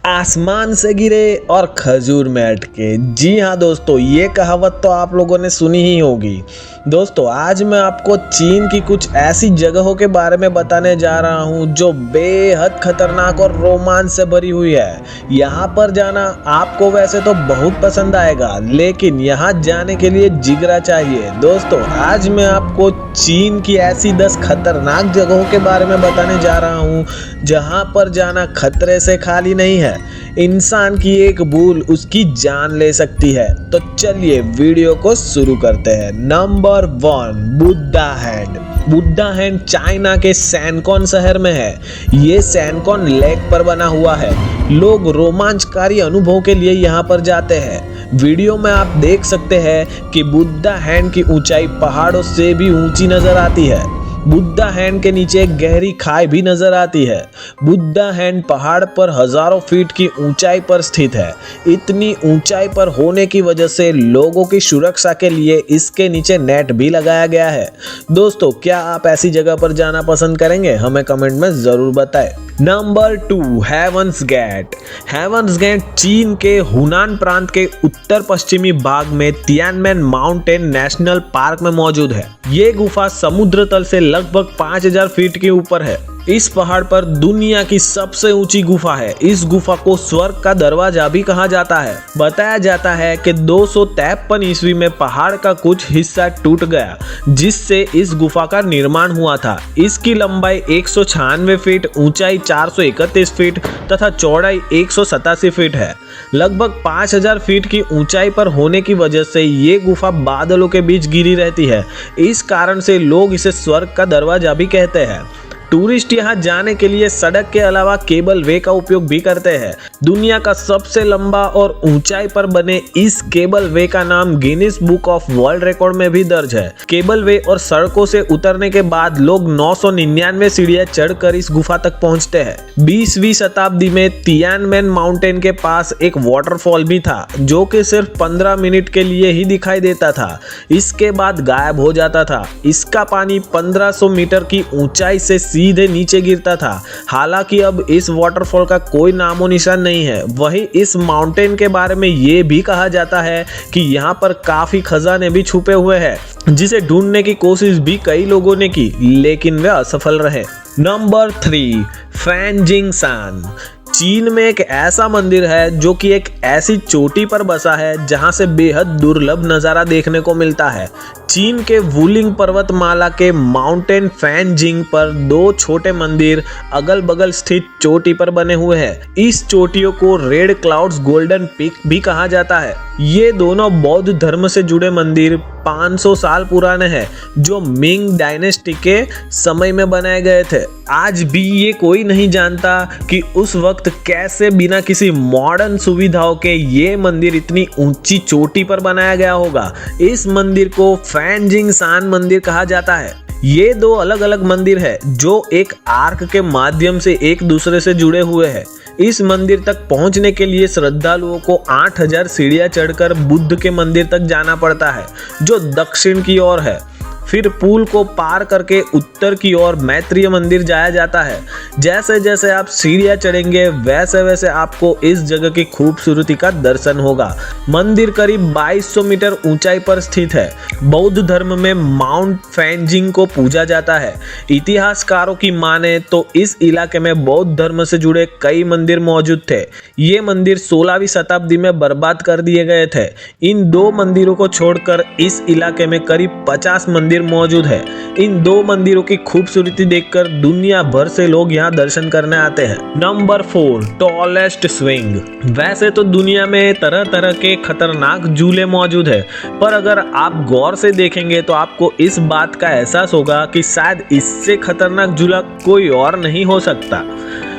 आसमान से गिरे और खजूर में अटके। जी हाँ दोस्तों, ये कहावत तो आप लोगों ने सुनी ही होगी। दोस्तों, आज मैं आपको चीन की कुछ ऐसी जगहों के बारे में बताने जा रहा हूँ जो बेहद खतरनाक और रोमांच से भरी हुई है। यहाँ पर जाना आपको वैसे तो बहुत पसंद आएगा, लेकिन यहाँ जाने के लिए जिगरा चाहिए। दोस्तों, आज मैं आपको चीन की ऐसी 10 खतरनाक जगहों के बारे में बताने जा रहा हूँ जहाँ पर जाना खतरे से खाली नहीं है। इंसान की एक भूल उसकी जान ले सकती है। तो चलिए वीडियो को शुरू करते हैं। Number 1, Buddha hand. Buddha hand China के सैनकॉन शहर में है। ये सैनकॉन लेक पर बना हुआ है। लोग रोमांचकारी अनुभव के लिए यहाँ पर जाते हैं। वीडियो में आप देख सकते हैं कि बुद्धा हैंड की ऊंचाई पहाड़ों से भी ऊंची नजर आती है। बुद्धा हैंड के नीचे एक गहरी खाई भी नजर आती है। बुद्धा हैंड पहाड़ पर हजारों फीट की ऊंचाई पर स्थित है। इतनी ऊंचाई पर होने की वजह से लोगों की सुरक्षा के लिए इसके नीचे नेट भी लगाया गया है। दोस्तों, क्या आप ऐसी जगह पर जाना पसंद करेंगे? हमें कमेंट में जरूर बताएं। Number 2, Heaven's Gate. Heaven's Gate चीन के हुनान प्रांत के उत्तर पश्चिमी भाग में तियानमेन माउंटेन नेशनल पार्क में मौजूद है। ये गुफा समुद्र तल से लगभग 5000 फीट के ऊपर है। इस पहाड़ पर दुनिया की सबसे ऊंची गुफा है। इस गुफा को स्वर्ग का दरवाजा भी कहा जाता है। बताया जाता है कि 253 ईस्वी में पहाड़ का कुछ हिस्सा टूट गया, जिससे इस गुफा का निर्माण हुआ था। इसकी लंबाई 196 फीट, ऊंचाई 431 फीट तथा चौड़ाई 187 फीट है। लगभग 5000 फीट की ऊंचाई पर होने की वजह से ये गुफा बादलों के बीच गिरी रहती है। इस कारण से लोग इसे स्वर्ग का दरवाजा भी कहते हैं। टूरिस्ट यहाँ जाने के लिए सड़क के अलावा केबल वे का उपयोग भी करते हैं। दुनिया का सबसे लंबा और ऊंचाई पर बने इस केबल वे का नाम Guinness book of world record में भी दर्ज है। केबल वे और सड़कों से उतरने के बाद लोग 999 सीढ़ियां चढ़कर इस गुफा तक पहुंचते हैं। 20वीं शताब्दी में तियानमेन माउंटेन के पास एक वाटरफॉल भी था, जो कि सिर्फ 15 मिनट के लिए ही दिखाई देता था। इसके बाद गायब हो जाता था। इसका पानी 1500 मीटर की ऊंचाई से सीधे नीचे गिरता था। हालांकि अब इस वाटरफॉल का कोई नामो निशान नहीं है। वहीं इस माउंटेन के बारे में ये भी कहा जाता है कि यहाँ पर काफी खजाने भी छुपे हुए हैं, जिसे ढूंढने की कोशिश भी कई लोगों ने की, लेकिन वे असफल रहे। नंबर 3, फैनजिंग शान। चीन में एक ऐसा मंदिर है जो कि एक ऐसी चोटी पर बसा है जहां से बेहद दुर्लभ नज़ारा देखने को मिलता है। चीन के वुलिंग पर्वतमाला के माउंटेन फैनजिंग पर 2 छोटे मंदिर अगल बगल स्थित चोटी पर बने हुए हैं। इस चोटियों को रेड क्लाउड्स गोल्डन पीक भी कहा जाता है। ये दोनों बौद्ध धर्म से जुड़े मंदिर 500 साल पुराने हैं, जो मिंग डायनेस्टी के समय में बनाए गए थे। आज भी ये कोई नहीं जानता कि उस वक्त कैसे बिना किसी मॉडर्न सुविधाओं के ये मंदिर इतनी ऊंची चोटी पर बनाया गया होगा। इस मंदिर को फैनजिंग शान मंदिर कहा जाता है। ये 2 अलग अलग मंदिर है जो एक आर्क के माध्यम से एक दूसरे से जुड़े हुए हैं। इस मंदिर तक पहुंचने के लिए श्रद्धालुओं को 8000 सीढ़ियां चढ़कर बुद्ध के मंदिर तक जाना पड़ता है, जो दक्षिण की ओर है। फिर पुल को पार करके उत्तर की ओर मैत्रेय मंदिर जाया जाता है। जैसे जैसे आप सीढ़ियां चढ़ेंगे, वैसे वैसे आपको इस जगह की खूबसूरती का दर्शन होगा। मंदिर करीब 2200 मीटर ऊंचाई पर स्थित है। बौद्ध धर्म में माउंट फैनजिंग को पूजा जाता है। इतिहासकारों की माने तो इस इलाके में बौद्ध धर्म से जुड़े कई मंदिर मौजूद थे। ये मंदिर 16वीं शताब्दी में बर्बाद कर दिए गए थे। इन 2 मंदिरों को छोड़कर इस इलाके में करीब 50 मंदिर मौजूद है। इन 2 मंदिरों की खूबसूरती देखकर दुनिया भर से लोग यहाँ दर्शन करने आते हैं। Number 4, tallest swing. वैसे तो दुनिया में तरह तरह के खतरनाक झूले मौजूद है, पर अगर आप गौर से देखेंगे तो आपको इस बात का एहसास होगा कि शायद इससे खतरनाक झूला कोई और नहीं हो सकता।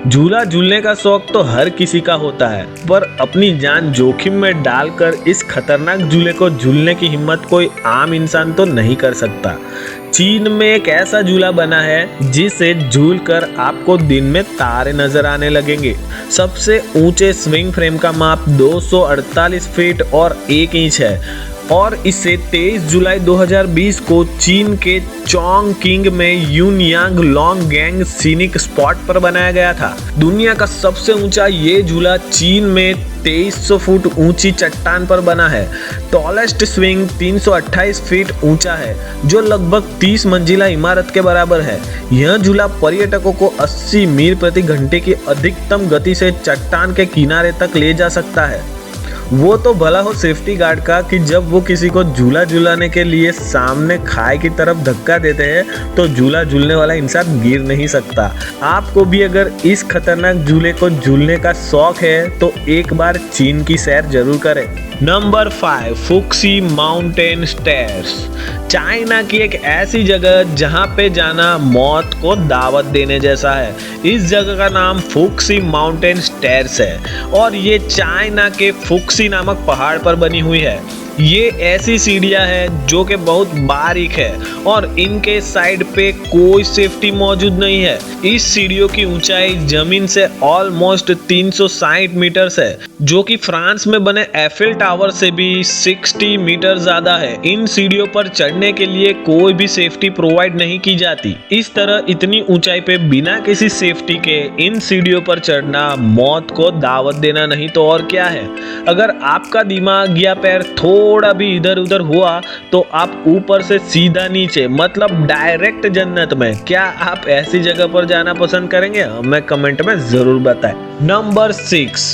झूला झूलने का शौक तो हर किसी का होता है, पर अपनी जान जोखिम में डालकर इस खतरनाक झूले को झूलने की हिम्मत कोई आम इंसान तो नहीं कर सकता। चीन में एक ऐसा झूला बना है जिसे झूलकर आपको दिन में तारे नजर आने लगेंगे। सबसे ऊंचे स्विंग फ्रेम का माप 248 फीट और 1 इंच है। और इसे 23 जुलाई 2020 को चीन के चोंगकिंग में युनयांग लोंगगैंग सीनिक स्पॉट पर बनाया गया था। दुनिया का सबसे ऊंचा ये झूला चीन में 2300 फुट ऊंची चट्टान पर बना है। टॉलेस्ट स्विंग 328 फीट ऊंचा है, जो लगभग 30 मंजिला इमारत के बराबर है। यह झूला पर्यटकों को 80 मील प्रति घंटे की अधिकतम गति से चट्टान के किनारे तक ले जा सकता है। वो तो भला हो सेफ्टी गार्ड का कि जब वो किसी को झूला झूलाने के लिए सामने खाई की तरफ धक्का देते हैं तो झूला झूलने वाला इंसान गिर नहीं सकता। आपको भी अगर इस खतरनाक झूले को झूलने का शौक है तो एक बार चीन की सैर जरूर करें। Number 5, Fuxi mountain stairs. China की एक ऐसी जगह जहां पे जाना मौत को दावत देने जैसा है। इस जगह का नाम फुक्सी माउंटेन स्टेयर्स है और ये चाइना के फुक्सी नामक पहाड़ पर बनी हुई है। ये ऐसी सीढ़ियां हैं जो कि बहुत बारीक है और इनके साइड पे कोई सेफ्टी मौजूद नहीं है। इस सीढ़ियों की ऊंचाई जमीन से ऑलमोस्ट 360 मीटर्स है, जो कि फ्रांस में बने एफिल टावर से भी 60 मीटर ज्यादा है। इन सीढ़ियों पर चढ़ने के लिए कोई भी सेफ्टी प्रोवाइड नहीं की जाती। इस तरह इतनी ऊंचाई पे बिना किसी सेफ्टी के इन सीढ़ियों पर चढ़ना मौत को दावत देना नहीं तो और क्या है। अगर आपका दिमाग या पैर थोड़ा भी इधर उधर हुआ तो आप ऊपर से सीधा नीचे, मतलब डायरेक्ट जन्नत में। क्या आप ऐसी जगह पर जाना पसंद करेंगे? हमें कमेंट में जरूर बताएं। Number 6,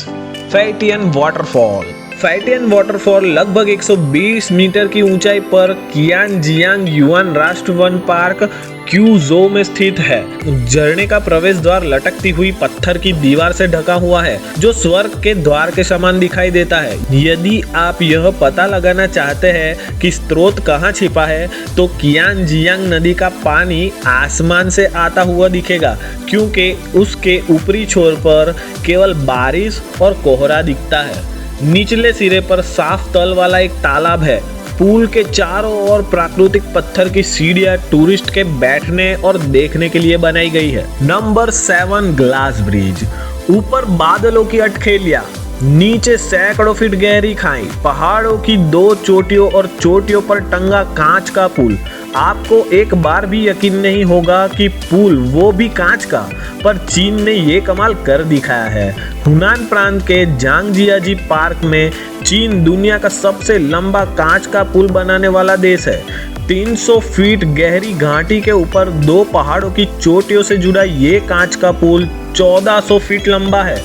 Fatian waterfall. Fatian waterfall लगभग 120 मीटर की ऊंचाई पर कियांजियांग युआन राष्ट्रीय वन पार्क क्यूजो में स्थित है। झरने का प्रवेश द्वार लटकती हुई पत्थर की दीवार से ढका हुआ है, जो स्वर्ग के द्वार के समान दिखाई देता है। यदि आप यह पता लगाना चाहते हैं कि स्रोत कहाँ छिपा है, तो कियांजियांग नदी का पानी आसमान से आता हुआ दिखेगा, क्योंकि उसके ऊपरी छोर पर केवल बारिश और कोहरा दिखता है। निचले सिरे पर साफ तल वाला एक तालाब है। पूल के चारों ओर प्राकृतिक पत्थर की सीढ़ियां टूरिस्ट के बैठने और देखने के लिए बनाई गई है। Number 7, glass bridge. ऊपर बादलों की अटखेलियां, नीचे सैकड़ों फीट गहरी खाई, पहाड़ों की 2 चोटियों और चोटियों पर टंगा कांच का पुल। आपको एक बार भी यकीन नहीं होगा कि पुल, वो भी कांच का, पर चीन ने ये कमाल कर दिखाया है। हुनान प्रांत के जांगजियाजी पार्क में चीन दुनिया का सबसे लंबा कांच का पुल बनाने वाला देश है। 300 फीट गहरी घाटी के ऊपर 2 पहाड़ों की चोटियों से जुड़ा ये कांच का पुल 1400 फीट लंबा है।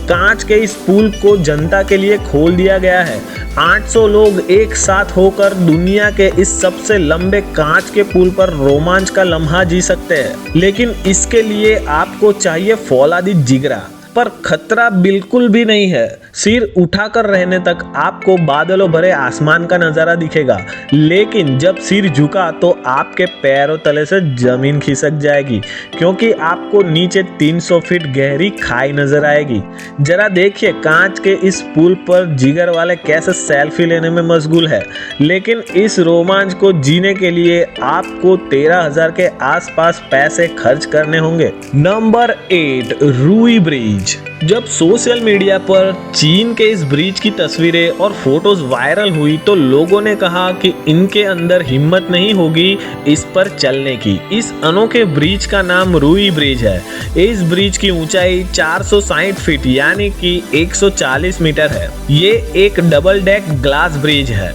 कांच के इस पुल को जनता के लिए खोल दिया गया है। 800 लोग एक साथ होकर दुनिया के इस सबसे लंबे कांच के पुल पर रोमांच का लम्हा जी सकते हैं, लेकिन इसके लिए आपको चाहिए फौलादी जिगरा। पर खतरा बिल्कुल भी नहीं है। सिर उठाकर रहने तक आपको बादलों भरे आसमान का नजारा दिखेगा, लेकिन जब सिर झुका तो आपके पैरों तले से जमीन खिसक जाएगी, क्योंकि आपको नीचे 300 फीट गहरी खाई नजर आएगी। जरा देखिए कांच के इस पुल पर जिगर वाले कैसे सेल्फी लेने में मशगूल है, लेकिन इस रोमांच को जीने के लिए आपको 13,000 के आसपास पैसे खर्च करने होंगे। नंबर 8, रूई ब्रिज। जब सोशल मीडिया पर चीन के इस ब्रिज की तस्वीरें और फोटोज वायरल हुई तो लोगों ने कहा कि इनके अंदर हिम्मत नहीं होगी इस पर चलने की। इस अनोखे ब्रिज का नाम रूई ब्रिज है। इस ब्रिज की ऊंचाई 460 फीट यानी कि 140 मीटर है। ये एक डबल डेक ग्लास ब्रिज है।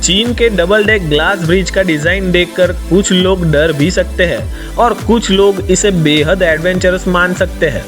चीन के डबल डेक ग्लास ब्रिज का डिजाइन देखकर कुछ लोग डर भी सकते हैं और कुछ लोग इसे बेहद एडवेंचरस मान सकते हैं।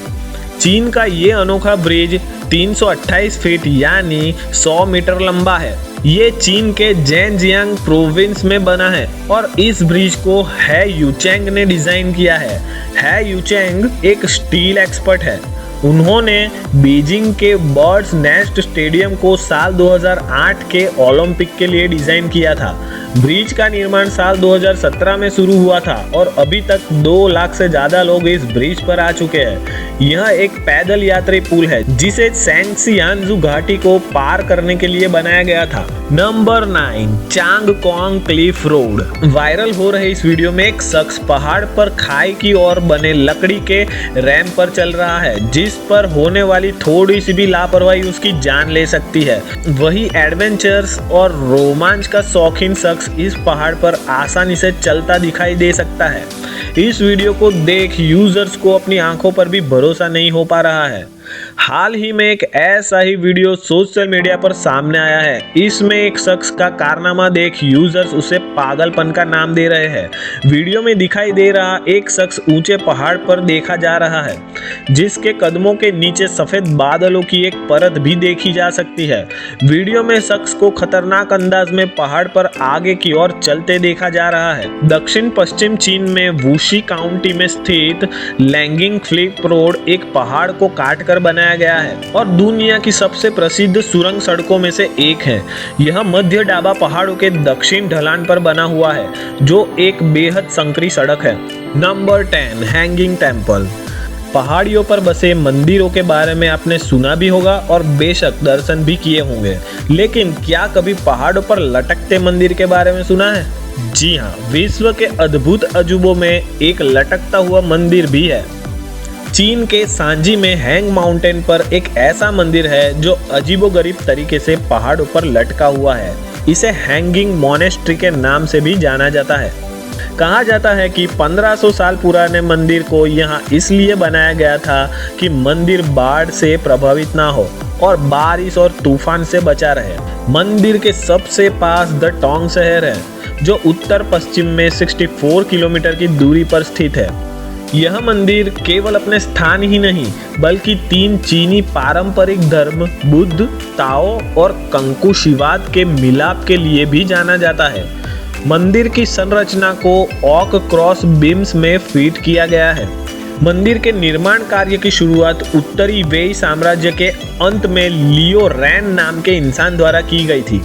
चीन का ये अनोखा ब्रिज 328 फीट यानी 100 मीटर लंबा है। ये चीन के जेनजियांग प्रोविंस में बना है और इस ब्रिज को है यूचेंग ने डिजाइन किया है यूचेंग एक स्टील एक्सपर्ट है। उन्होंने बीजिंग के बर्ड्स नेस्ट स्टेडियम को साल 2008 के ओलंपिक के लिए डिजाइन किया था। ब्रिज का निर्माण साल 2017 में शुरू हुआ था और अभी तक 2 लाख से ज्यादा लोग इस ब्रिज पर आ चुके हैं। यह एक पैदल यात्री पुल है जिसे सेंगसियांजू घाटी को पार करने के लिए बनाया गया था। Number 9, Changkong cliff road. Viral हो रहे इस वीडियो में एक शख्स पहाड़ पर खाई की ओर बने लकड़ी के रैंप पर चल रहा है, जिस पर होने वाली थोड़ी सी भी लापरवाही उसकी जान ले सकती है। वही एडवेंचर्स और रोमांच का शौकीन शख्स इस पहाड़ पर आसानी से चलता दिखाई दे सकता है। इस वीडियो को देख यूजर्स को अपनी आंखों पर भी भरोसा नहीं हो पा रहा है। हाल ही में एक ऐसा ही वीडियो सोशल मीडिया पर सामने आया है। इसमें एक शख्स का कारनामा देख यूजर्स उसे पागलपन का नाम दे रहे हैं। वीडियो में दिखाई दे रहा एक शख्स ऊंचे पहाड़ पर देखा जा रहा है, जिसके कदमों के नीचे सफेद बादलों की एक परत भी देखी जा सकती है। वीडियो में शख्स को खतरनाक अंदाज में पहाड़ पर आगे की ओर चलते देखा जा रहा है। दक्षिण पश्चिम चीन में वुशी काउंटी में स्थित लैंगिंग क्लिफ रोड एक पहाड़ को काट कर बनाया गया है और दुनिया की सबसे प्रसिद्ध सुरंग सड़कों में से एक है। यह मध्य डाबा पहाड़ों के दक्षिण ढलान पर बना हुआ है, जो एक बेहद संकरी सड़क है। Number 10, hanging temple. पहाड़ियों पर बसे मंदिरों के बारे में आपने सुना भी होगा और बेशक दर्शन भी किए होंगे, लेकिन क्या कभी पहाड़ों पर लटकते मंदिर के बारे में सुना है? जी हाँ, विश्व के अद्भुत अजूबों में एक लटकता हुआ मंदिर भी है। चीन के सांजी में हैंग माउंटेन पर एक ऐसा मंदिर है जो अजीबोगरीब तरीके से पहाड़ों पर लटका हुआ है। इसे हैंगिंग मोनेस्ट्री के नाम से भी जाना जाता है। कहा जाता है कि 1500 साल पुराने मंदिर को यहाँ इसलिए बनाया गया था कि मंदिर बाढ़ से प्रभावित ना हो और बारिश और तूफान से बचा रहे। मंदिर के सबसे पास द टोंग शहर है, जो उत्तर पश्चिम में 64 किलोमीटर की दूरी पर स्थित है। यह मंदिर केवल अपने स्थान ही नहीं बल्कि 3 चीनी पारंपरिक धर्म बुद्ध, ताओ और कंकुशिवाद के मिलाप के लिए भी जाना जाता है। मंदिर की संरचना को ऑक क्रॉस बीम्स में फिट किया गया है। मंदिर के निर्माण कार्य की शुरुआत उत्तरी वेई साम्राज्य के अंत में लियो रैन नाम के इंसान द्वारा की गई थी।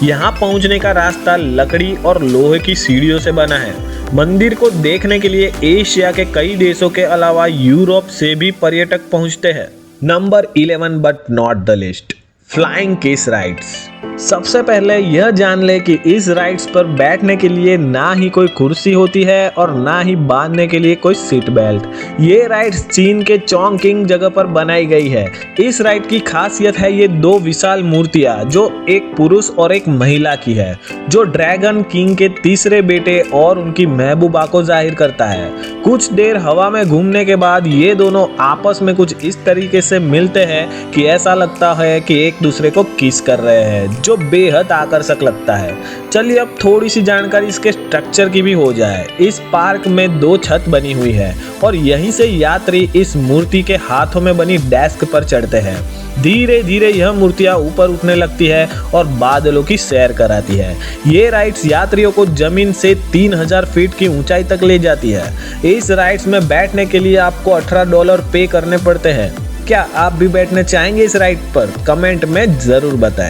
यहाँ पहुँचने का रास्ता लकड़ी और लोहे की सीढ़ियों से बना है। मंदिर को देखने के लिए एशिया के कई देशों के अलावा यूरोप से भी पर्यटक पहुँचते हैं। Number 11 but not the list, flying kiss rides. सबसे पहले यह जान ले कि इस राइड्स पर बैठने के लिए ना ही कोई कुर्सी होती है और ना ही बांधने के लिए कोई सीट बेल्ट। ये राइड्स चीन के चोंगकिंग जगह पर बनाई गई है। इस राइड की खासियत है ये 2 विशाल मूर्तियां जो एक पुरुष और एक महिला की है, जो ड्रैगन किंग के तीसरे बेटे और उनकी महबूबा को जाहिर करता है। कुछ देर हवा में घूमने के बाद ये दोनों आपस में कुछ इस तरीके से मिलते हैं कि ऐसा लगता है कि एक दूसरे को किस कर रहे हैं, जो बेहद आकर्षक लगता है। चलिए अब थोड़ी सी जानकारी इसके स्ट्रक्चर की भी हो जाए। इस पार्क में 2 छत बनी हुई है और यहीं से यात्री इस मूर्ति के हाथों में बनी डेस्क पर चढ़ते हैं। धीरे धीरे यह मूर्तियां ऊपर उठने लगती है और बादलों की सैर कराती है। ये राइड्स यात्रियों को जमीन से 3000 फीट की ऊंचाई तक ले जाती है। इस राइड्स में बैठने के लिए आपको $18 पे करने पड़ते हैं। क्या आप भी बैठना चाहेंगे इस राइड पर? कमेंट में जरूर बताएं।